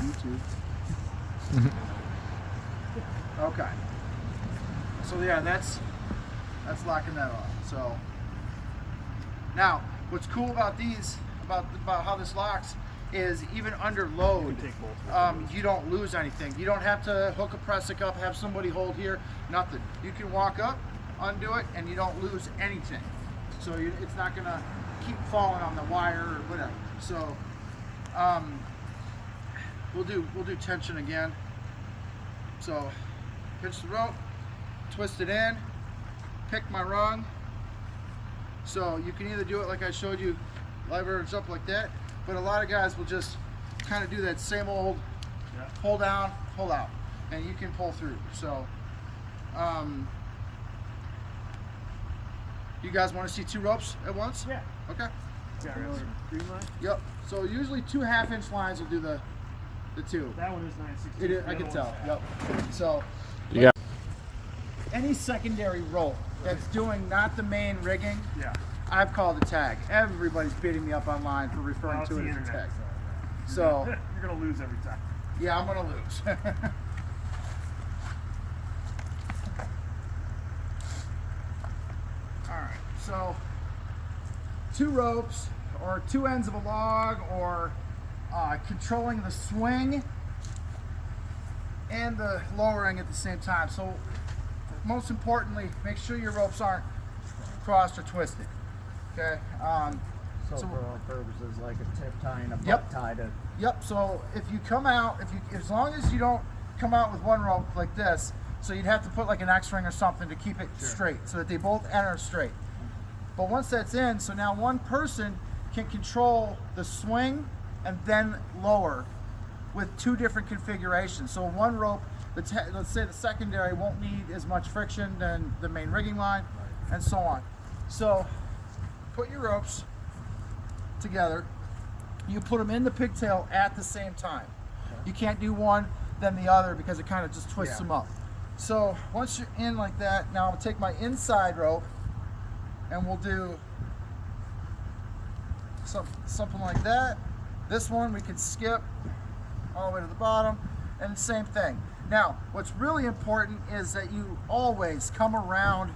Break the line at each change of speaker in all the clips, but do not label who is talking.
YouTube.
Okay. So yeah, that's locking that off. So now, what's cool about these, about how this locks, is even under load, you don't lose anything. You don't have to hook a pressic up, have somebody hold here, nothing. You can walk up, undo it, and you don't lose anything. So it's not gonna keep falling on the wire or whatever. So we'll do tension again. So pinch the rope, twist it in, pick my rung. So you can either do it like I showed you, leverage up like that, but a lot of guys will just kind of do that same old pull down, pull out, and you can pull through. So you guys want to see 2 ropes at once?
Yeah.
Okay.
Got another green line?
Yep. So usually 2 half-inch lines will do the 2.
That one is 9/16.
It is, I can tell. Yep. So
You got
any secondary rope that's doing not the main rigging,
Yeah.
I've called a tag. Everybody's beating me up online for referring
Well,
to it
it's
as
the
a tag.
internet,
So
you're gonna lose every time.
yeah, I'm gonna lose. All right, so 2 ropes or 2 ends of a log, or controlling the swing and the lowering at the same time. So most importantly, make sure your ropes aren't crossed or twisted. Okay.
So for all purposes, like a tip tie and a butt
Yep.
tie to.
Yep. So if you come out, as long as you don't come out with one rope like this, so you'd have to put like an X-ring or something to keep it straight, so that they both enter straight. But once that's in, so now one person can control the swing and then lower with 2 different configurations. So one rope, let's say the secondary won't need as much friction than the main rigging line, and so on. So put your ropes together. You put them in the pigtail at the same time. You can't do one then the other because it kind of just twists them up. So once you're in like that, now I'll take my inside rope and we'll do something like that. This one we can skip all the way to the bottom, and the same thing. Now, what's really important is that you always come around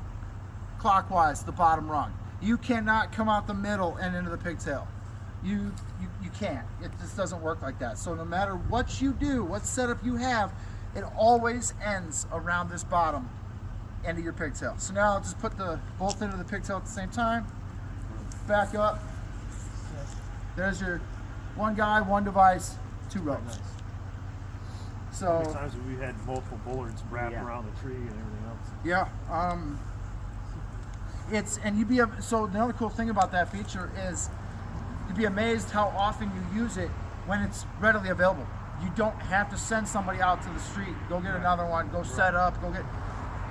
clockwise the bottom rung. You cannot come out the middle and into the pigtail. You can't. It just doesn't work like that. So no matter what you do, what setup you have, it always ends around this bottom end of your pigtail. So now I'll just put both into the pigtail at the same time. Back up. There's your 1 guy, 1 device, 2 ropes. So
How many times have we had multiple bullards wrapped around the tree and everything else?
yeah, so another cool thing about that feature is you'd be amazed how often you use it when it's readily available. You don't have to send somebody out to the street, go get another one, go set up, go get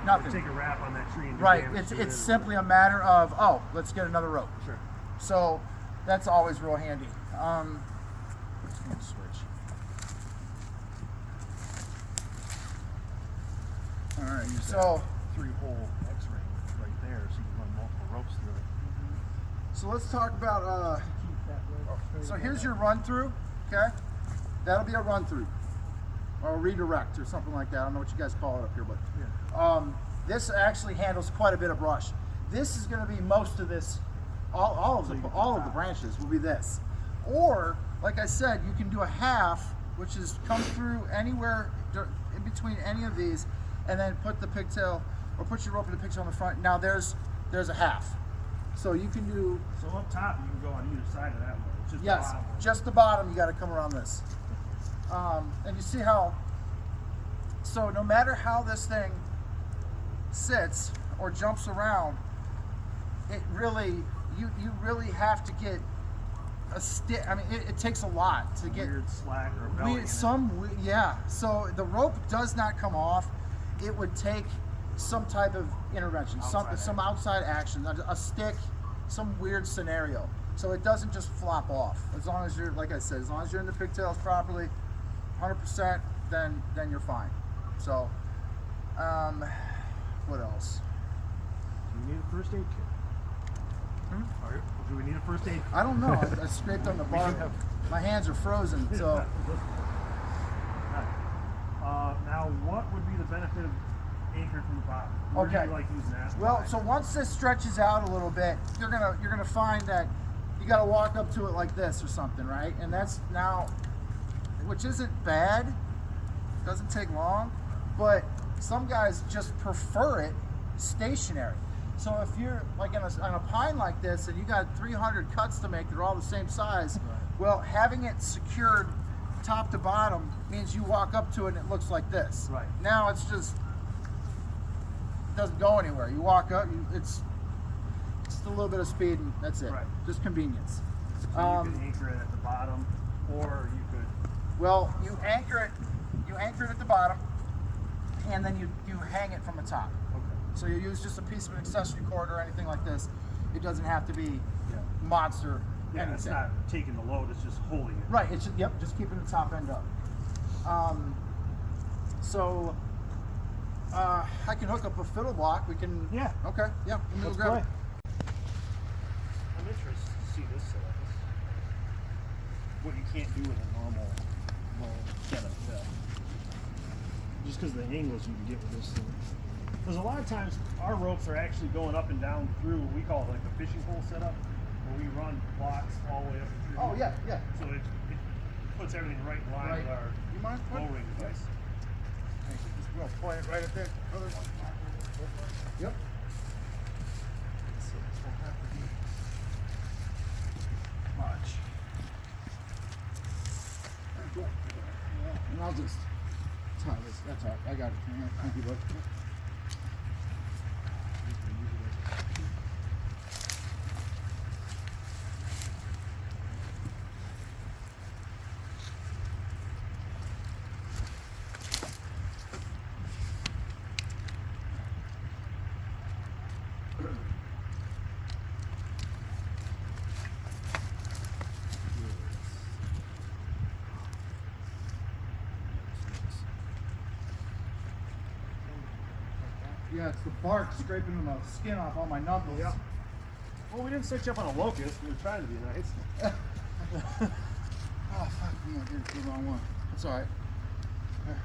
nothing.
Take a wrap on that tree and do
Right,
damage to
it's
it.
simply a matter of, oh, let's get another rope.
Sure.
So that's always real handy. Let's get a switch. All right, so
3-hole X-ring right there, so you can run multiple ropes through it.
so let's talk about so here's your run through, okay? That'll be a run through or a redirect or something like that. I don't know what you guys call it up here, but this actually handles quite a bit of brush. This is going to be most of this. All of the branches will be this. Or like I said, you can do a half, which is come through anywhere in between any of these, and then put the pigtail or put your rope in the pigtail on the front. Now there's a half. So you can do.
So up top, you can go on either side of that one. It's just
Yes,
the bottom one.
just the bottom. You got to come around this, and you see how. So no matter how this thing sits or jumps around, it really you really have to get a stick. I mean, it takes a lot to get
Weird slack or a belly in it.
Yeah. So the rope does not come off. It would take some type of intervention, some outside action, a stick, some weird scenario. So it doesn't just flop off. As long as you're, like I said, as long as you're in the pigtails properly, 100%, then you're fine. So, what else?
Do we need a first aid kit? Or do we need a first aid kit?
I don't know. I scraped on the bar. My hands are frozen. So,
Now, what would be the benefit of anchored from the bottom? Where do
Okay.
you like using that?
Well, so once this stretches out a little bit, you're gonna find that you got to walk up to it like this or something, right? And that's now, which isn't bad. Doesn't take long, but some guys just prefer it stationary. So if you're like on a pine like this and you got 300 cuts to make, they're all the same size. Well, having it secured top to bottom means you walk up to it and it looks like this.
Right.
Now it's just doesn't go anywhere. You walk up, it's just a little bit of speed and that's it.
Right.
Just convenience.
So you can anchor it at the bottom, or you could.
Well, you anchor it at the bottom, and then you hang it from the top.
Okay.
So you use just a piece of an accessory cord or anything like this. It doesn't have to be
Yeah.
monster.
Yeah, it's
anything.
not taking the load; it's just holding it.
Right. It's just keeping the top end up. So I can hook up a fiddle block. We can.
Yeah.
Okay. Yeah.
Let's
grab
play.
it.
I'm interested to see this setup. What you can't do with a normal setup. Yeah. Just because of the angles you can get with this thing. Because a lot of times our ropes are actually going up and down through what we call like a fishing pole setup, where we run blocks all the way up and through.
Oh yeah. Yeah.
So it puts everything right in line
Right.
with our
You mind?
lowering device.
Just we'll point it right at there. Yep. So this won't have to be much. And I'll just tie this. That's all right. I got it. Yeah, thank you, bud. Yeah, it's the bark scraping the skin off all my knuckles.
Yeah. Well, we didn't set you up on a locust. We were trying to be nice.
Oh, fuck me. I did the wrong one. That's all right. There.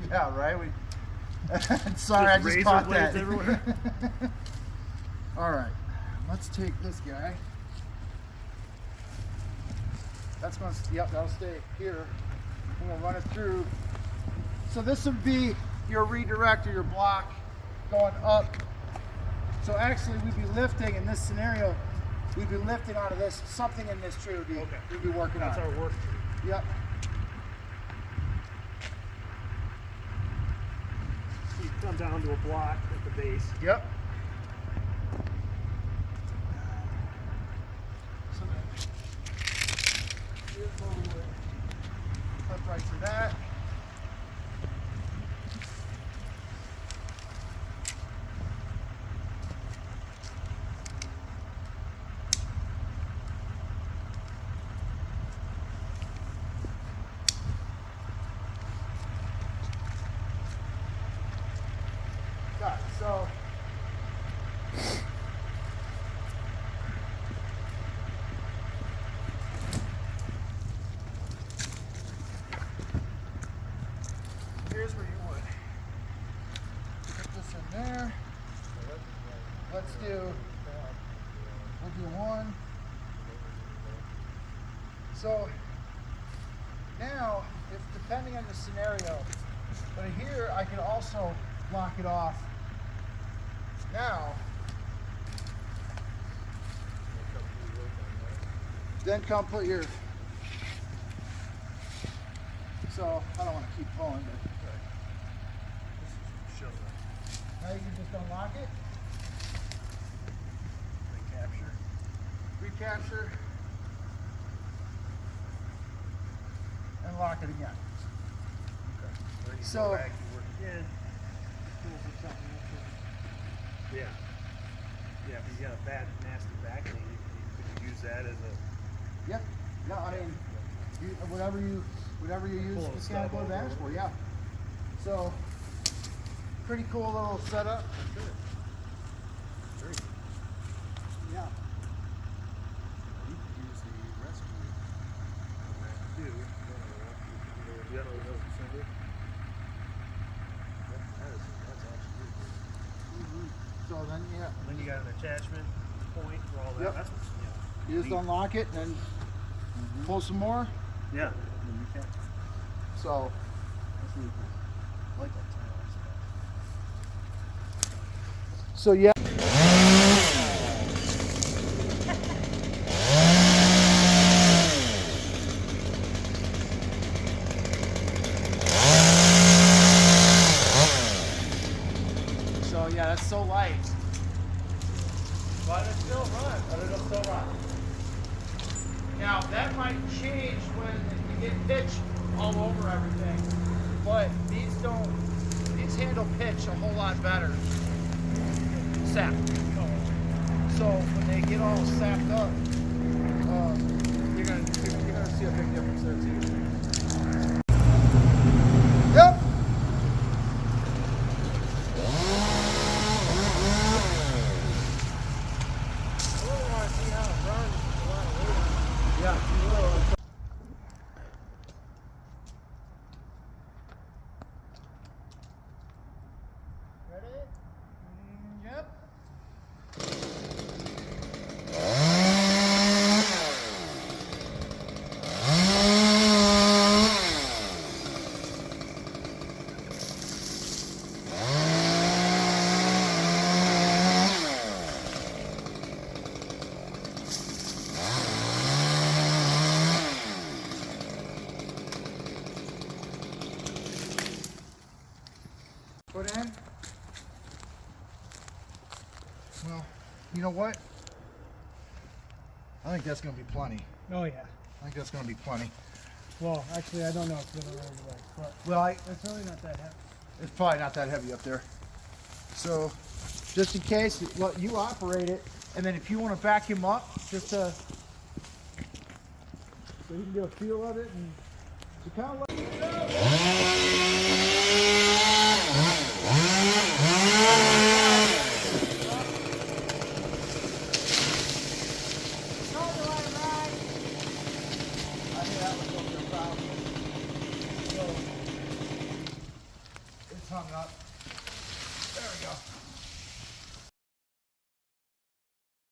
Yeah, right? Sorry, I just
razor
caught
blades
that.
everywhere.
All right. Let's take this guy. That's going to, yep, that'll stay here. I'm going to run it through. So this would be your redirect or your block going up. So actually we'd be lifting in this scenario, we'd be lifting out of this, something in this tree would be, we'd be working
That's
on.
our work tree.
Yep.
So you come down to a block at the base.
Yep. So here's where we would clip right to that. Got it. So here's where you would put this in there. We'll do one. So now, if depending on the scenario, but here I can also block it off. Now, then come put your, so I don't want to keep pulling, but now you can just unlock it, recapture, and lock it again. So,
Back, you work again. Tools or something. Yeah. Yeah, if you got a bad, nasty back knee, you could use that as a.
yep, yeah, I mean, whatever you use
Pull a
mechanical
stub over
advantage
it.
for, yeah. So, pretty cool little setup.
Very good.
Yeah.
You could use the rescue
then yeah,
And then you got an attachment point for all that.
Yep.
That's what's,
you just unlock it and then pull some more.
Yeah. And then you can.
So
That's really cool. I like that tile stuff.
so yeah. So yeah, that's so light. But it still runs. But it'll still run. Now that might change when you get pitch all over everything. But these handle pitch a whole lot better. Sap. So when they get all sapped up, you're gonna see a big difference there too. Yep. Yeah. Ready? Yep. Put in. Well, you know what? I think that's going to be plenty.
Oh yeah.
I think that's going to be plenty.
Well, actually, I don't know if it's gonna roll away, but
Well,
it's really not that heavy.
it's probably not that heavy up there. So, just in case, you operate it, and then if you want to vacuum up, just so you can get a feel of it, and you kind of let it go.